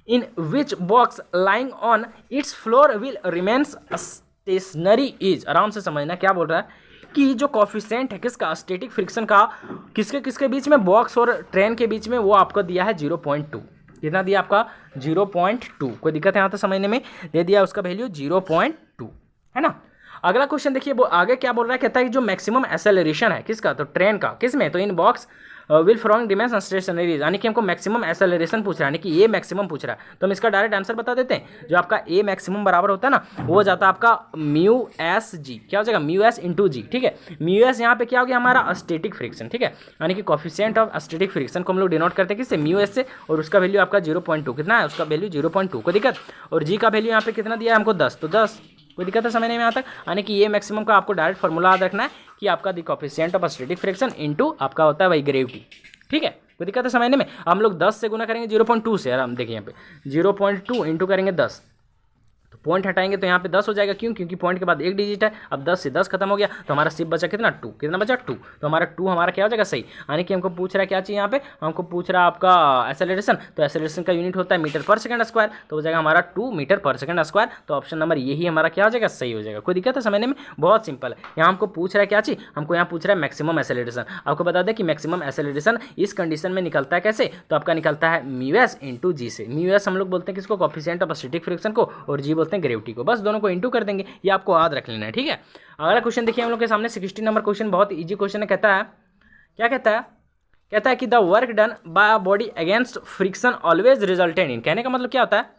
in which box lying on its floor will remains stationary is. आराम से समझना क्या बोल रहा है कि जो कॉफिशिएंट है किसका, स्टैटिक फ्रिक्शन का, किसके किसके बीच में, बॉक्स और ट्रेन के बीच में, वो आपको दिया है 0.2। कितना दिया आपका 0.2। कोई दिक्कत है यहाँ तक समझने में, दे दिया उसका वैल्यू 0.2 है ना। अगला क्वेश्चन देखिए वो आगे क्या बोल रहा है, कहता है कि जो मैक्सिमम एक्सेलरेशन है किसका, तो ट्रेन का, किस में, तो in box will flowing remains stationary, यानी कि हमको मैक्सिमम एक्सेलरेशन पूछ रहा है, यानी कि ए मैक्सिमम पूछ रहा है। तो हम इसका डायरेक्ट आंसर बता देते हैं। जो आपका ए मैक्सिमम बराबर होता है ना, वो हो जाता है आपका म्यू एस जी, क्या हो जाएगा म्यू एस इंटू जी, ठीक है। म्यू एस यहाँ पे क्या हो गया हमारा स्टैटिक फ्रिक्शन, ठीक है, यानी कि कोफिशिएंट ऑफ स्टैटिक फ्रिक्शन को हम लोग डिनोट करते हैं किससे, म्यू एस से, और उसका वैल्यू आपका 0.2 कितना है, उसका वैल्यू 0.2। कोई दिक्कत। और जी का वैल्यू यहाँ पे कितना दिया है हमको 10, तो 10। कोई दिक्कत है समझने में यहाँ तक, यानी कि ये मैक्सिमम का आपको डायरेक्ट फॉर्मूला याद रखना है कि आपका the coefficient of static friction into आपका होता है वही ग्रेविटी, ठीक है। कोई दिक्कत है समझने में। हम लोग 10 से गुना करेंगे 0.2 से, यार हम देखिए यहाँ पे 0.2 इंटू करेंगे 10, तो पॉइंट हटाएंगे तो यहाँ पे 10 हो जाएगा, क्यों, क्योंकि पॉइंट के बाद एक डिजिट है। अब 10 से 10 खत्म हो गया तो हमारा सिर्फ बचा कितना 2, कितना बचा 2, तो हमारा 2 हमारा क्या हो जाएगा सही। यानी कि हमको पूछ रहा है क्या चाहिए यहाँ पे, हमको पूछ रहा है आपका एक्सेलरेशन, तो एक्सेलरेशन का यूनिट होता है मीटर पर सेकंड स्क्वायर, तो हो जाएगा हमारा 2 मीटर पर सेकंड स्क्वायर। तो ऑप्शन नंबर यही हमारा क्या हो जाएगा, सही हो जाएगा। कोई दिक्कत है समझने में, बहुत सिंपल है। यहाँ हमको पूछ रहा है क्या चीज़, हमको यहाँ पूछ रहा है मैक्सिमम एक्सेलरेशन। आपको बता दें कि मैक्सिमम एक्सेलरेशन इस कंडीशन में निकलता है कैसे, तो आपका निकलता है म्यू एस इंटू जी से। म्यू एस हम लोग बोलते हैं किसको, कोफिशिएंट ऑफ स्टैटिक फ्रिक्शन को, और जी बोलते हैं ग्रेविटी को। बस दोनों को इंटू कर देंगे, ये आपको याद रख लेना है, ठीक है। अगला क्वेश्चन देखिए हम लोग के सामने 16 नंबर क्वेश्चन, बहुत इजी क्वेश्चन है। कहता है क्या कहता है कि the work done by body against friction always resulted in. कहने का मतलब क्या होता है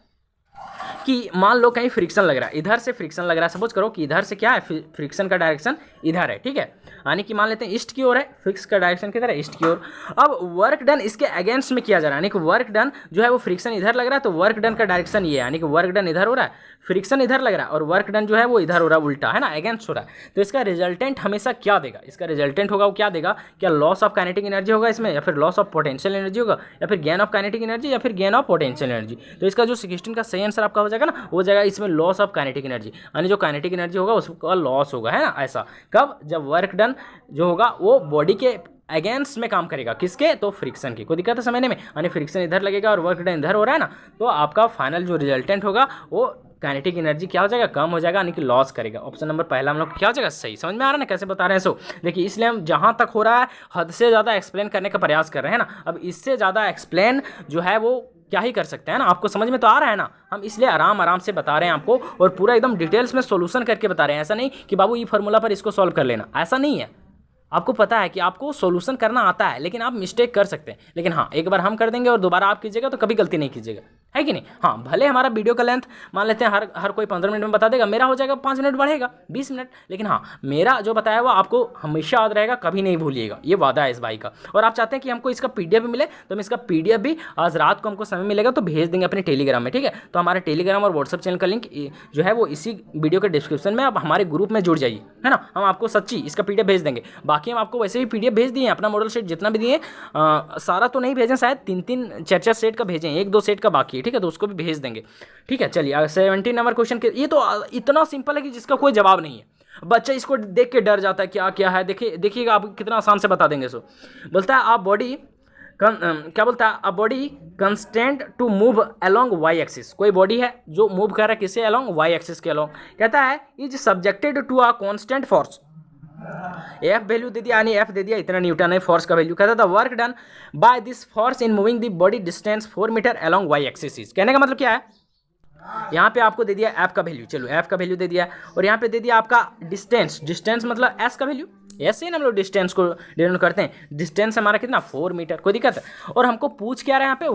कि मान लो कहीं फ्रिक्शन लग रहा है, इधर से फ्रिक्शन लग रहा है, सपोज करो कि इधर से क्या है, फ्रिक्शन का डायरेक्शन इधर है, ठीक है, यानी कि मान लेते हैं ईस्ट की ओर है, फिक्स का डायरेक्शन किधर है, ईस्ट की ओर। अब वर्क डन इसके अगेंस्ट में किया जा रहा है, यानी कि वर्क डन जो है वो फ्रिक्शन इधर लग रहा है, तो वर्क डन का डायरेक्शन ये है, यानी कि वर्क डन इधर हो रहा है, फ्रिक्शन इधर लग रहा है, और वर्क डन जो है वो इधर हो रहा है, उल्टा है ना, अगेंस्ट हो रहा है। तो इसका रिजल्टेंट हमेशा क्या देगा, इसका रिजल्टेंट होगा वो क्या देगा, क्या लॉस ऑफ काइनेटिक एनर्जी होगा इसमें, या फिर लॉस ऑफ पोटेंशियल एनर्जी होगा, या फिर गेन ऑफ काइनेटिक एनर्जी, या फिर गेन ऑफ पोटेंशियल एनर्जी। तो इसका जो 16 का सही आंसर आपका हो जाएगा ना, वो जाएगा इसमें लॉस ऑफ काइनेटिक एनर्जी, यानी जो काइनेटिक एनर्जी होगा उसका लॉस होगा, है ना। ऐसा कब, जब वर्क डन जो होगा वो बॉडी के अगेंस्ट में काम करेगा, किसके, तो फ्रिक्शन की। कोई दिक्कत है समझने में, यानी फ्रिक्शन इधर लगेगा और वर्क डन इधर हो रहा है ना, तो आपका फाइनल जो रिजल्टेंट होगा वो काइनेटिक एनर्जी क्या हो जाएगा, कम हो जाएगा, यानी कि लॉस करेगा। ऑप्शन नंबर पहला हम लोग क्या हो जाएगा, सही। समझ में आ रहा है ना कैसे बता रहे हैं। सो देखिए, इसलिए हम जहाँ तक हो रहा है हद से ज़्यादा एक्सप्लेन करने का प्रयास कर रहे हैं ना। अब इससे ज़्यादा एक्सप्लेन जो है वो क्या ही कर सकते हैं ना, आपको समझ में तो आ रहा है ना। हम इसलिए आराम से बता रहे हैं आपको, और पूरा एकदम डिटेल्स में सॉल्यूशन करके बता रहे हैं। ऐसा नहीं कि बाबू ये फार्मूला पर इसको सॉल्व कर लेना, ऐसा नहीं है। आपको पता है कि आपको सॉल्यूशन करना आता है, लेकिन आप मिस्टेक कर सकते हैं। लेकिन हाँ, एक बार हम कर देंगे और दोबारा आप कीजिएगा तो कभी गलती नहीं कीजिएगा, है कि नहीं। हाँ, भले हमारा वीडियो का लेंथ मान लेते हैं हर कोई 15 मिनट में बता देगा, मेरा हो जाएगा 5 मिनट बढ़ेगा, 20 मिनट, लेकिन हाँ, मेरा जो बताया हुआ आपको हमेशा याद रहेगा, कभी नहीं भूलिएगा, ये वादा है इस भाई का। और आप चाहते हैं कि हमको इसका PDF भी मिले, तो हम इसका PDF भी आज रात को हमको समय मिलेगा तो भेज देंगे अपने टेलीग्राम में, ठीक है। तो हमारे टेलीग्राम और व्हाट्सअप चैनल का लिंक जो है वो इसी वीडियो के डिस्क्रिप्शन में, आप हमारे ग्रुप में जुड़ जाइए, है ना। हम आपको सच्ची इसका PDF भेज देंगे। बाकी हम आपको वैसे भी PDF भेज दिए, अपना मॉडल सेट जितना भी दिए, सारा तो नहीं भेजें, शायद 3-3 4-4 सेट का भेजें, 1-2 सेट का बाकी है, ठीक है, तो उसको भी भेज देंगे, ठीक है। चलिए 17 नंबर क्वेश्चन के, ये तो इतना सिंपल है कि जिसका कोई जवाब नहीं है। बच्चा इसको देख के डर जाता है, क्या क्या है, देखिएगा आप कितना आसान से बता देंगे। सो बोलता है आप बॉडी क्या बोलता है, a body constant to move along Y axis, कोई बॉडी है जो मूव कर रहा है किससे, अलोंग वाई एक्सिस के अलोंग, कहता है is subjected to a constant force, F value दे दिया, यानी एफ दे दिया इतना न्यूटन है फोर्स का वैल्यू, कहता था work done by this force in moving the body distance 4 metre along Y axis. कहने का मतलब क्या है, यहाँ पे आपको दे दिया एफ का वैल्यू, चलो एफ का वैल्यू दे दिया, और यहाँ पे दे दिया आपका डिस्टेंस, डिस्टेंस मतलब एस का वैल्यू, ऐसे ही हम लोग डिस्टेंस को डिनोट करते हैं, डिस्टेंस हमारा कितना 4 मीटर, कोई दिक्कत है। और हमको पूछ क्या रहा है यहाँ पे,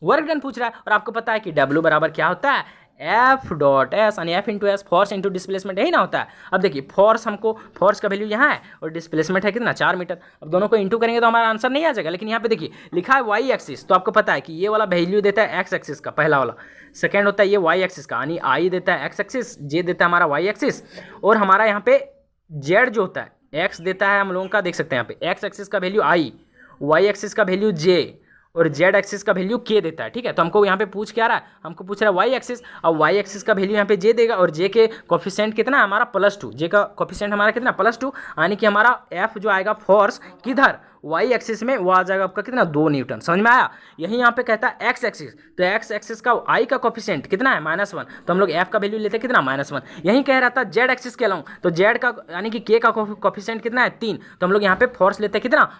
वर्क डन पूछ रहा है, और आपको पता है कि डब्ल्यू बराबर क्या होता है, एफ डॉट एस, यानी F into S, force into displacement, यही ना होता है। अब देखिए फोर्स फोर्स का वैल्यू यहाँ है और डिस्प्लेसमेंट है कितना 4 मीटर, अब दोनों को इंटू करेंगे तो हमारा आंसर नहीं आ जाएगा, लेकिन यहाँ पे देखिए लिखा है वाई एक्सिस, तो आपको पता है कि ये वाला वैल्यू देता है एक्स एक्सिस का, पहला वाला, सेकेंड होता है ये वाई एक्सिस का, यानी आई देता है एक्स एक्सिस, जे देता है हमारा वाई एक्सिस, और हमारा यहाँ पे जेड जो होता है एक्स देता है हम लोगों का, देख सकते हैं यहाँ पे एक्स एक्सिस का वैल्यू आई, वाई एक्सिस का वैल्यू जे, और जेड एक्सिस का वैल्यू के देता है। ठीक है, तो हमको यहाँ पे पूछ क्या रहा है, हमको पूछ रहा है वाई एक्सिस, और वाई एक्सिस का वैल्यू यहाँ पे जे देगा, और जे के कोफिशिएंट कितना है हमारा +2, जे का कोफिशिएंट हमारा कितना +2, यानी कि हमारा एफ जो आएगा फोर्स किधर वाई एक्सिस में, वो आ जाएगा आपका कितना 2 न्यूटन, समझ में आया। यही यहाँ पे कहता है एक्स एक्सिस, तो एक्स एक्सिस का आई का कोफिशिएंट कितना है -1, तो हम लोग एफ का वैल्यू लेते हैं कितना -1। यही कह रहा था जेड एक्सिस के अलाउंग, तो जेड का यानी कि के का कोफिशिएंट कितना है 3, तो हम लोग यहाँ पे फोर्स लेते हैं कितना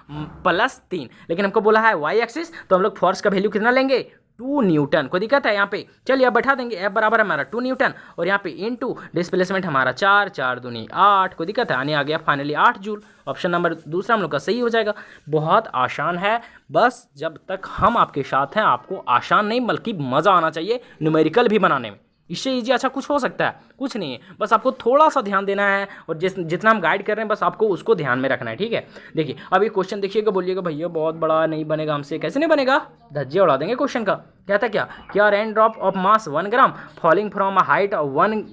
+3, लेकिन हमको बोला है वाई एक्सिस, तो हम लोग फोर्स का वैल्यू कितना लेंगे 2 न्यूटन, को दिक्कत है यहाँ पे, चलिए अब बैठा देंगे, एफ बराबर हमारा 2 न्यूटन, और यहाँ पे इनटू डिस्प्लेसमेंट हमारा 4, 4 दूनी 8, को दिक्कत है, आने आ गया फाइनली 8 जूल। ऑप्शन नंबर दूसरा हम लोग का सही हो जाएगा। बहुत आसान है, बस जब तक हम आपके साथ हैं आपको आसान नहीं बल्कि मज़ा आना चाहिए न्यूमेरिकल भी बनाने में, इससे ईजी अच्छा कुछ हो सकता है, कुछ नहीं है, बस आपको थोड़ा सा ध्यान देना है, और जितना हम गाइड कर रहे हैं बस आपको उसको ध्यान में रखना है। ठीक है, देखिए अब ये क्वेश्चन देखिएगा, बोलिएगा भैया बहुत बड़ा नहीं बनेगा हमसे, कैसे नहीं बनेगा, धज्जे उड़ा देंगे क्वेश्चन का। कहता क्या rain drop of mass 1 gram falling from a height of 1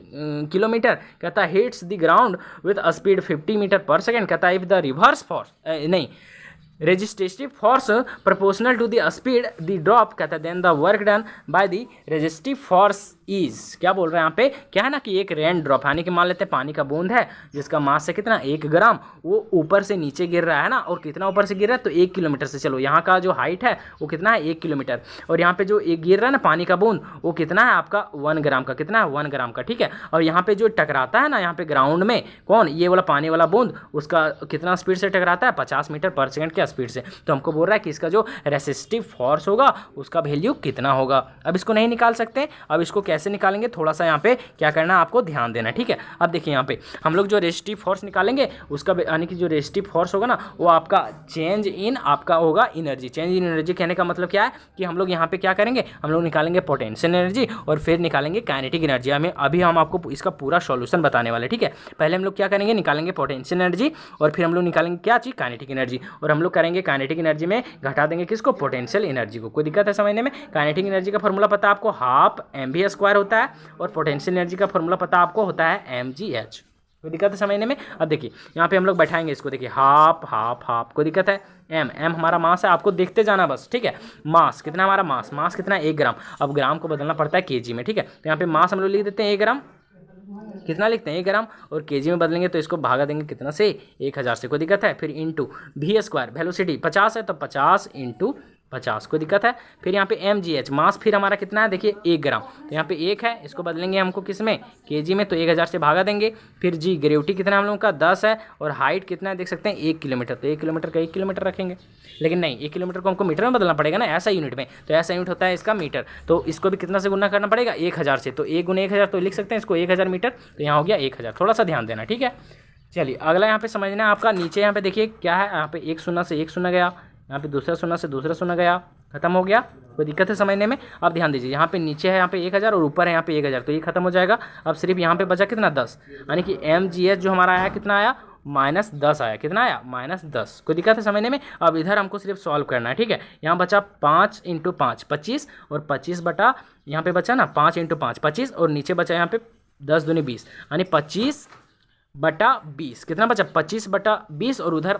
kilometre, कहता hits the ground with a speed 50 metre पर सेकेंड, कहता इफ द रिवर्स फोर्स नहीं resistive force proportional to the speed the drop, कहता है then the work done by the resistive force is, क्या बोल रहे हैं यहाँ पे, क्या है ना कि एक रेन ड्रॉप, यानी कि मान लेते हैं पानी का बूंद है जिसका मास है कितना 1 ग्राम, वो ऊपर से नीचे गिर रहा है ना, और कितना ऊपर से गिर रहा है तो 1 किलोमीटर से, चलो यहाँ का जो हाइट है वो कितना है 1 किलोमीटर, और यहाँ पे जो एक गिर रहा है ना पानी का बूंद वो कितना है आपका 1 ग्राम का, कितना है 1 ग्राम का। ठीक है, और यहाँ पे जो टकराता है ना यहाँ पे ग्राउंड में कौन, ये वाला पानी वाला बूंद, उसका कितना स्पीड से टकराता है 50 मीटर पर सेकेंड के स्पीड से, तो हमको बोल रहा है कि इसका जो रेसिस्टिव फोर्स होगा उसका वैल्यू कितना होगा। अब इसको नहीं निकाल सकते, अब इसको कैसे निकालेंगे, थोड़ा सा यहाँ पे क्या करना है आपको ध्यान देना। ठीक है, अब देखिए यहाँ पे हम लोग जो रेसिस्टिव फोर्स निकालेंगे उसका यानी कि जो रेसिस्टिव फोर्स होगा ना वो आपका चेंज इन आपका होगा एनर्जी, चेंज इन एनर्जी कहने का मतलब क्या है कि हम लोग यहाँ पे क्या करेंगे, हम लोग निकालेंगे पोटेंशियल एनर्जी और फिर निकालेंगे काइनेटिक एनर्जी। अभी हम आपको इसका पूरा सॉल्यूशन बताने वाले। ठीक है, पहले हम लोग क्या करेंगे, निकालेंगे पोटेंशियल एनर्जी और फिर हम लोग निकालेंगे क्या चीज़, काइनेटिक एनर्जी, और हम लोग करेंगे काइनेटिक एनर्जी में घटा देंगे किसको, पोटेंशियल एनर्जी को। कोई दिक्कत है समझने में। काइनेटिक एनर्जी का फॉर्मूला पता है आपको, हाफ mv² होता है, और पोटेंशियल एनर्जी का फॉर्मूला पता आपको होता है mgh। कोई दिक्कत है समझने में। अब देखिए यहाँ पे हम लोग बैठाएंगे इसको, देखिए हाफ हाफ हाफ, कोई दिक्कत है, m हमारा मास है, आपको देखते जाना बस। ठीक है, मास कितना हमारा, मास कितना 1 ग्राम, अब ग्राम को बदलना पड़ता है केजी में। ठीक है, तो यहाँ पे मास हम लोग लिख देते हैं 1 ग्राम, कितना लिखते हैं 1 ग्राम, और केजी में बदलेंगे तो इसको भागा देंगे कितना से, 1000 से, कोई दिक्कत है। फिर इंटू v², वेलोसिटी 50 है तो 50 इंटू 50, कोई दिक्कत है। फिर यहाँ पे mgh, मास फिर हमारा कितना है देखिए 1 ग्राम, तो यहाँ पे 1 है, इसको बदलेंगे हमको किस में, केजी में, तो 1000 से भागा देंगे। फिर g, ग्रेविटी कितना हम लोगों का 10 है, और हाइट कितना है देख सकते हैं 1 किलोमीटर, तो 1 किलोमीटर का 1 किलोमीटर रखेंगे, लेकिन नहीं 1 किलोमीटर को हमको मीटर में बदलना पड़ेगा ना, ऐसा यूनिट में, तो ऐसा यूनिट होता है इसका मीटर, तो इसको भी कितना से गुना करना पड़ेगा 1000 से, तो 1 × 1000 तो लिख सकते हैं इसको 1000 मीटर, तो यहाँ हो गया 1000, थोड़ा सा ध्यान देना। ठीक है, चलिए अगला यहाँ पे समझना है आपका, नीचे यहाँ पे देखिए क्या है, यहाँ पे 1 शून्य से 1 शून्य गया, यहाँ पे दूसरा शून्य से दूसरा शून्य गया, खत्म हो गया। कोई दिक्कत है समझने में। अब ध्यान दीजिए यहाँ पे नीचे है यहाँ पे 1000 और ऊपर है यहाँ पे 1000, तो ये खत्म हो जाएगा। अब सिर्फ यहाँ पे बचा कितना 10, यानी कि mgh जो हमारा आया कितना आया -10 आया, कितना आया -10। कोई दिक्कत है समझने में। अब इधर हमको सिर्फ सॉल्व करना है। ठीक है, यहाँ बचा 5 × 5 25, और 25 बटा यहाँ पे बचा ना 5 × 5 25, और नीचे बचा यहाँ पे 10 दूनी 20, यानी 25 बटा 20, कितना बचा 25 बटा 20, और उधर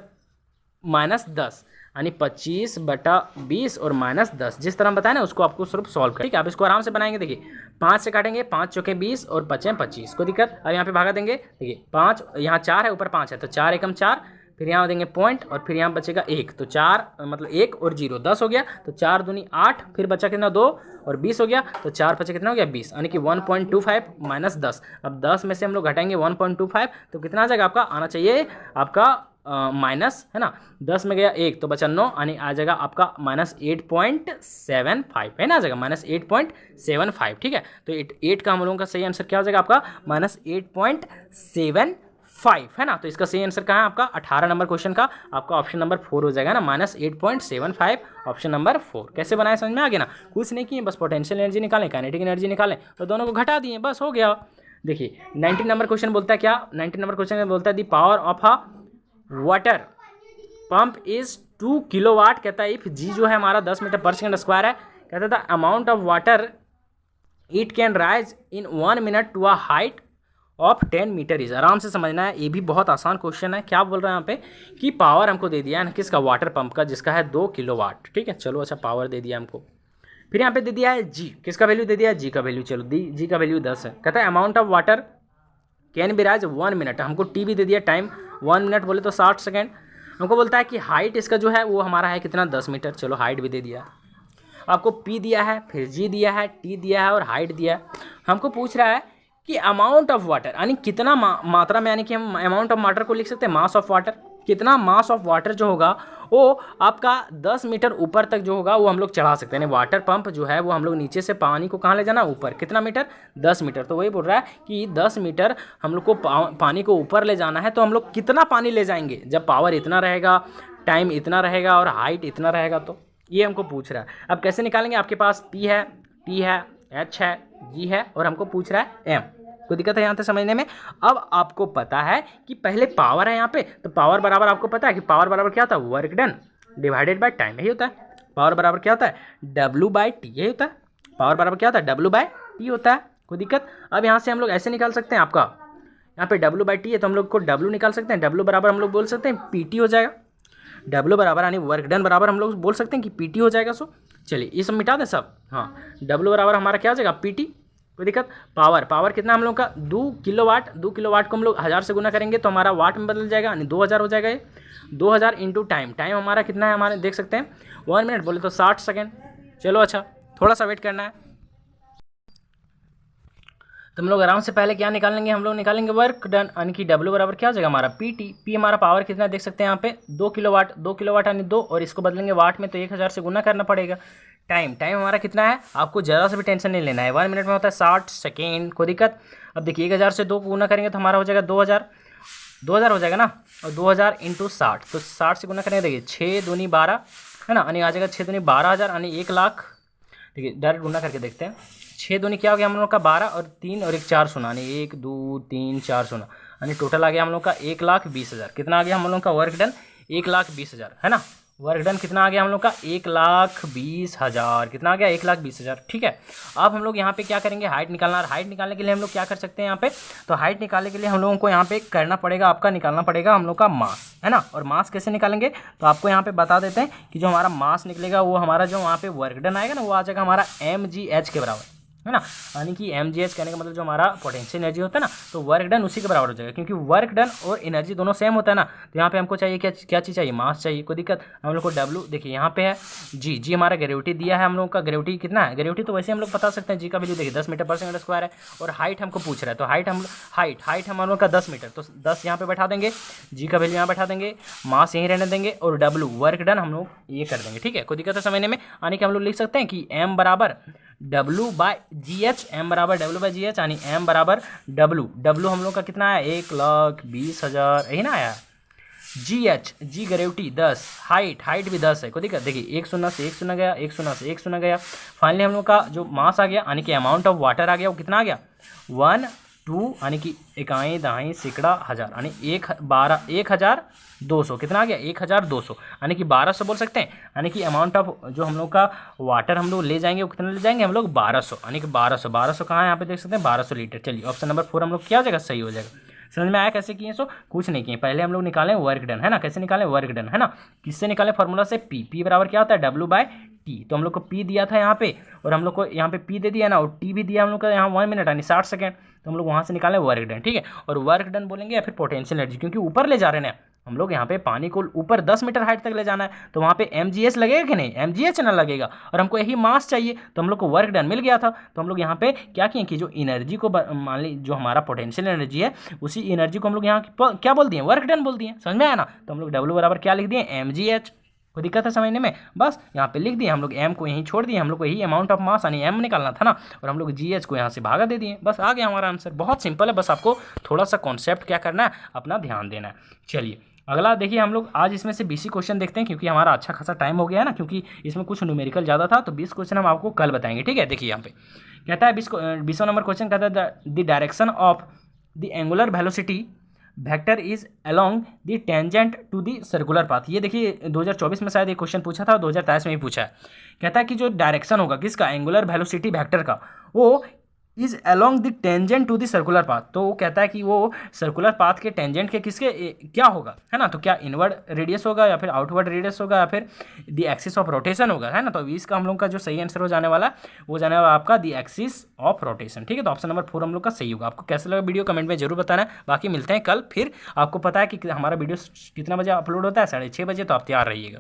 -10, यानी 25/20 और -10, जिस तरह हम बताए ना उसको आपको सिर्फ सॉल्व कर, ठीक है। आप इसको आराम से बनाएंगे। देखिए 5 से काटेंगे, 5 चौके 20 और 5 25, कोई दिक्कत। अब यहाँ पे भागा देंगे। देखिए 5 यहाँ 4 है, ऊपर 5 है, तो 4 एकम 4, फिर यहाँ देंगे पॉइंट और फिर यहाँ बचेगा 1, तो 4 मतलब 1 और 0 10 हो गया, तो 4 दूनी 8, फिर बचा कितना 2 और 20 हो गया, तो 4 5 कितना हो गया 20, यानी कि 1.25 - 10। अब 10 में से हम लोग घटाएंगे 1.25, तो कितना आ जाएगा आपका, आना चाहिए आपका माइनस, है ना। 10 में गया 1 तो बचा 9, यानी आ जाएगा आपका -8.75, है ना, आ जाएगा -8.75, ठीक है। तो 8 का हम लोगों का सही आंसर क्या हो जाएगा आपका -8.75, है ना। तो इसका सही आंसर कहाँ है आपका 18 नंबर क्वेश्चन का आपका ऑप्शन नंबर 4 हो जाएगा ना, -8.75, ऑप्शन नंबर 4। कैसे बनाए समझ में आ गया ना। कुछ नहीं किए, बस पोटेंशियल एनर्जी निकालें, काइनेटिक एनर्जी निकालें और दोनों को घटा दिए, बस हो गया। देखिए 19 नंबर क्वेश्चन बोलता है क्या, 19 नंबर क्वेश्चन बोलता है the power of a water pump is 2 kilowatt. कहता है इफ जी जो है हमारा 10 मीटर पर सेकंड स्क्वायर है, कहता था amount of water it can rise in 1 minute to a height of 10 metre is. आराम से समझना है, ये भी बहुत आसान क्वेश्चन है। क्या बोल रहे हैं यहाँ पे कि पावर हमको दे दिया है किसका, वाटर पंप का, जिसका है 2 किलोवाट, ठीक है। चलो अच्छा पावर दे दिया हमको, फिर यहाँ पे दे दिया है जी, किसका वैल्यू दे दिया है, जी का वैल्यू। चलो जी का वैल्यू 10 है। कहता है amount of water can be rise 1 minute, हमको टी भी दे दिया, टाइम 1 मिनट बोले तो 60 सेकेंड। हमको बोलता है कि हाइट इसका जो है वो हमारा है कितना 10 मीटर, चलो हाइट भी दे दिया। आपको पी दिया है, फिर जी दिया है, टी दिया है और हाइट दिया है। हमको पूछ रहा है कि अमाउंट ऑफ वाटर, यानी कितना मात्रा में, यानी कि हम अमाउंट ऑफ वाटर को लिख सकते हैं मास ऑफ वाटर, कितना मास ऑफ वाटर जो होगा वो आपका 10 मीटर ऊपर तक जो होगा वो हम लोग चढ़ा सकते हैं। यानी वाटर पंप जो है वो हम लोग नीचे से पानी को कहाँ ले जाना, ऊपर, कितना मीटर 10 मीटर। तो वही बोल रहा है कि 10 मीटर हम लोग को पानी को ऊपर ले जाना है, तो हम लोग कितना पानी ले जाएंगे जब पावर इतना रहेगा, टाइम इतना रहेगा और हाइट इतना रहेगा। तो ये हमको पूछ रहा है। अब कैसे निकालेंगे, आपके पास पी है, टी है, एच है, जी है और हमको पूछ रहा है एम। कोई दिक्कत है यहाँ तक समझने में। अब आपको पता है कि पहले पावर है यहाँ पे, तो पावर बराबर आपको पता है कि पावर बराबर क्या होता है, work done divided by time, यही होता है। पावर बराबर क्या होता है, W/T, यही होता है। पावर बराबर क्या होता है, W/T होता है। कोई दिक्कत। अब यहाँ से हम लोग ऐसे निकाल सकते हैं, आपका यहाँ पे W/T है तो हम लोग को W निकाल सकते हैं। W बराबर हम लोग बोल सकते हैं PT हो जाएगा। W बराबर यानी वर्क डन बराबर हम लोग बोल सकते हैं कि PT हो जाएगा। सो चलिए ये सब मिटा दें सब। हाँ W बराबर हमारा क्या हो जाएगा PT। कोई दिक्कत। पावर कितना हम लोग का 2 किलोवाट। 2 किलोवाट को हम लोग 1000 से गुना करेंगे तो हमारा वाट में बदल जाएगा, यानी 2000 हो जाएगा। ये 2000 इंटू टाइम हमारा कितना है, हमारे देख सकते हैं 1 मिनट बोले तो 60 सेकेंड। चलो अच्छा थोड़ा सा वेट करना है। तो हम लोग आराम से पहले क्या निकाल लेंगे, हम लोग निकालेंगे वर्क डन, यानी कि W बराबर क्या हो जाएगा हमारा PT। P हमारा पावर कितना देख सकते हैं यहाँ पे 2 किलोवाट। 2 किलोवाट यानी 2, और इसको बदलेंगे वाट में तो 1000 से गुना करना पड़ेगा। टाइम हमारा कितना है, आपको ज़रा से भी टेंशन नहीं लेना है। 1 मिनट में होता है 60 सेकेंड। कोई दिक्कत। अब देखिए 1000 से 2 को गुना करेंगे तो हमारा हो जाएगा 2000 हो जाएगा ना, और 2000 इंटू 60, तो 60 से गुना करेंगे देखिए 6 दूनी 12 है ना, यानी आ जाएगा 6 दूनी 12000 यानी 1 लाख। देखिए डायरेक्ट गुना करके देखते हैं। 6 दूनी क्या हो गया हम लोग का 12 और 3 और 1 4 शून्य, यानी 1 2 3 4 शून्य, यानी टोटल आ गया हम लोग का 1,20,000। कितना आ गया हम लोग का वर्क डन 1,20,000 है ना। वर्क डन कितना आ गया हम लोग का 1,20,000। कितना आ गया 1,20,000। ठीक है। अब हम लोग यहाँ पे क्या करेंगे, हाइट निकालना। और हाइट निकालने के लिए हम लोग क्या कर सकते हैं यहाँ पे, तो हाइट निकालने के लिए हम लोगों को यहाँ पे करना पड़ेगा, आपका निकालना पड़ेगा हम लोग का मास, है ना। और मास कैसे निकालेंगे तो आपको यहाँ पे बता देते हैं कि जो हमारा मास निकलेगा वो हमारा जो वहाँ पे वर्क डन आएगा ना वो आ जाएगा हमारा mgh के बराबर, है ना। यानी कि mgh कहने का मतलब जो हमारा पोटेंशियल एनर्जी होता है ना, तो वर्क डन उसी के बराबर हो जाएगा, क्योंकि वर्क डन और एनर्जी दोनों सेम होता है ना। तो यहाँ पे हमको चाहिए क्या चीज़ चाहिए, मास चाहिए। कोई दिक्कत। हम लोग को W देखिए यहाँ पे है जी हमारा ग्रेविटी दिया है हम लोग का। ग्रेविटी कितना है, ग्रेविटी तो वैसे हम लोग बता सकते हैं। जी का वैल्यू देखिए 10 मीटर पर सेकंड स्क्वायर है। और हाइट हमको पूछ रहा है, तो हाइट हम लोग का 10 मीटर, तो 10 यहाँ पे बैठा देंगे, जी का वैल्यू यहाँ बैठा देंगे, मास यहीं रहने देंगे, और W वर्क डन हम लोग ये कर देंगे। ठीक है। कोई दिक्कत है समझने में। यानी कि हम लोग लिख सकते हैं कि M बराबर W/GH, M बराबर W/GH, यानी M बराबर W हम लोग का कितना है 1,20,000 यही ना आया। जी ग्रेविटी 10, हाइट भी 10 है। कोई दिक्कत। देखिए 1 शून्य से 1 शून्य गया, 1 शून्य से 1 शून्य गया। फाइनली हम लोग का जो मास आ गया, यानी कि अमाउंट ऑफ वाटर आ गया, वो कितना आ गया 1 2, यानी कि इकाई दहाई सैकड़ा हज़ार, यानी 1,200। कितना आ गया 1,200, यानी कि 1200 बोल सकते हैं। यानी कि अमाउंट ऑफ जो हम लोग का वाटर हम लोग ले जाएंगे वो कितना ले जाएंगे हम लोग 1200, यानी कि 1200 कहाँ है यहाँ पे देख सकते हैं 1200 लीटर। चलिए ऑप्शन नंबर 4 हम लोग क्या हो जाएगा, सही हो जाएगा। समझ में आया कैसे किए? सो कुछ नहीं किए, पहले हम लोग निकालें वर्क डन, है ना। कैसे निकालें? वर्क डन, है ना। किससे निकालें? फॉर्मूला से, पी बराबर क्या होता है? W/T। तो हम लोग को पी दिया था यहाँ पे, और हम लोग को यहाँ पे पी दे दिया ना, और टी भी दिया हम लोग का यहाँ 1 मिनट यानी 60 सेकेंड। तो हम लोग वहाँ से निकालें वर्क डन, ठीक है। और वर्क डन बोलेंगे या फिर पोटेंशियल एनर्जी, क्योंकि ऊपर ले जा रहे हैं ना हम लोग, यहाँ पे पानी को ऊपर 10 मीटर हाइट तक ले जाना है, तो वहाँ पे mgh लगेगा कि नहीं? mgh ना लगेगा, और हमको यही मास चाहिए, तो हम लोग को वर्क डन मिल गया था। तो हम लोग यहाँ पे क्या किए कि जो एनर्जी को मान ली जो हमारा पोटेंशियल एनर्जी है, उसी एनर्जी को हम लोग यहाँ क्या बोल दिए? वर्क डन बोल दिए। समझ में आया ना। तो हम लोग W बराबर क्या लिख दिए? mgh। कोई दिक्कत है समझने में? बस यहाँ पे लिख दिए हम लोग, m को यहीं छोड़ दिए, हम लोग को यही अमाउंट ऑफ मास यानी m निकालना था ना, और हम लोग gh को यहाँ से भागा दे दिए। बस आ गया हमारा आंसर। बहुत सिंपल है, बस आपको थोड़ा सा कॉन्सेप्ट क्या करना है, अपना ध्यान देना है। चलिए अगला देखिए, हम लोग आज इसमें से 20 क्वेश्चन देखते हैं, क्योंकि हमारा अच्छा खासा टाइम हो गया है ना, क्योंकि इसमें कुछ न्यूमेरिकल ज़्यादा था, तो 20 क्वेश्चन हम आपको कल बताएंगे, ठीक है। देखिए यहाँ पे कहता है 20वां नंबर क्वेश्चन कहता है the direction of the angular velocity vector is along the tangent to the circular path. ये देखिए 2024 में शायद ये क्वेश्चन पूछा था, और 2023 में भी पूछा है। कहता है कि जो डायरेक्शन होगा किसका? एंगुलर वेलोसिटी वेक्टर का, वो is along the tangent to the circular path. तो वो कहता है कि वो सर्कुलर पाथ के टेंजेंट के किसके क्या होगा, है ना। तो क्या इनवर्ड रेडियस होगा, या फिर आउटवर्ड रेडियस होगा, या फिर द एक्सिस ऑफ रोटेशन होगा, है ना। तो इसका हम लोग का जो सही आंसर हो जाने वाला वो जाने वाला आपका द एक्सिस ऑफ रोटेशन, ठीक है। तो ऑप्शन नंबर 4 हम लोग का सही होगा। आपको कैसा लगा वीडियो कमेंट में जरूर बताना है। बाकी मिलते हैं कल फिर। आपको पता है कि हमारा वीडियो कितना बजे अपलोड होता है? 6:30 बजे। तो आप तैयार रहिएगा।